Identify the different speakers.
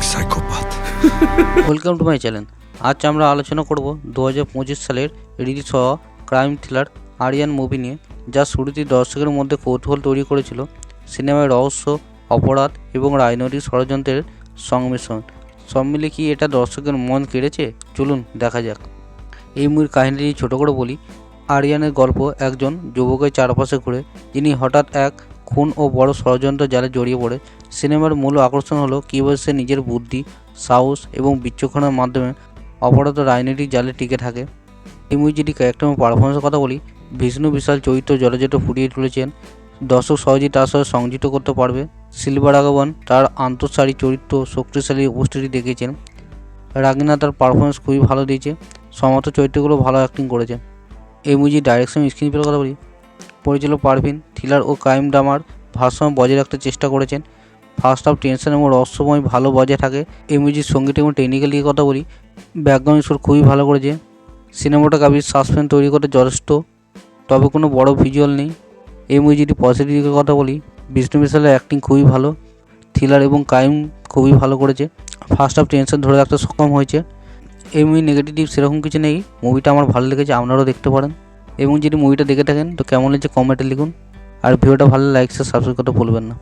Speaker 1: psychopath.
Speaker 2: Welcome to my channel. আজ আমরা আলোচনা করব 2025 সালের রিলিজ হওয়া ক্রাইম থ্রিলার আরিয়ান মুভি নিয়ে, যা শুরুতেই দর্শকের মধ্যে কৌতূহল তৈরি করেছিল। সিনেমায় রহস্য, অপরাধ এবং রাজনৈতিক ষড়যন্ত্রের সংমিশ্রণ সব মিলে কি এটা দর্শকের মন কেড়েছে? চলুন দেখা যাক। এই মুভির কাহিনীটি ছোট করে বলি। আরিয়ানের গল্প একজন যুবকের চারপাশে ঘুরে, যিনি হঠাৎ এক খুন ও বড় ষড়যন্ত্র জালে জড়িয়ে পড়ে। সিনেমার মূল আকর্ষণ হলো কীভাবে সে নিজের বুদ্ধি, সাহস এবং বিচক্ষণতার মাধ্যমে অপরাধ ও রাজনৈতিক জালে টিকে থাকে। এই মুভি যদি ক্যারেক্টার এবং পারফরমেন্সের কথা বলি, বিষ্ণু বিশাল চরিত্র জলজেটে ফুটিয়ে তুলেছেন। দর্শক সহজেই তার সাথে সংযুক্ত করতে পারবে। সিলভা রাঘবন তার আন্তঃসারী চরিত্র শক্তিশালী উপস্থিতি দেখিয়েছেন। রাগিনা তার পারফরমেন্স খুবই ভালো দিয়েছে। সমস্ত চরিত্রগুলো ভালো অ্যাক্টিং করেছে। এই মুভির ডাইরেকশন স্ক্রিন প্লের কথা বলি, পরিচালক পারভিন থ্রিলার ও ক্রাইম ড্রামার ভারসাম্য বজায় রাখতে চেষ্টা করেছেন। ফার্স্ট হাফ টেনশন এবং রহস্যময় ভালো বজায় থাকে। এই মুভির সঙ্গীত এবং টেকনিক্যাল দিকে কথা বলি, ব্যাকগ্রাউন্ড স্কোর খুবই ভালো করেছে। সিনেমাটোগ্রাফির সাসপেন্স তৈরি করতে যথেষ্ট, তবে কোনো বড় ভিজুয়াল নেই। এই মুভি যদি পজিটিভ দিকের কথা বলি, বিষ্ণু বিশালের অ্যাক্টিং খুবই ভালো, থ্রিলার এবং ক্রাইম খুবই ভালো করেছে। ফার্স্ট হাফ টেনশন ধরে রাখতে সক্ষম হয়েছে। এই মুভি নেগেটিভ সেরকম কিছু নেই। মুভিটা আমার ভালো লেগেছে, আপনারাও দেখতে পারেন। এবং যদি মুভিটা দেখে থাকেন তো কেমন হয়েছে কমেন্টে লিখুন। আর ভিডিওটা ভালো লাইক শেয়ার সাবস্ক্রাইব করতে ভুলবেন না।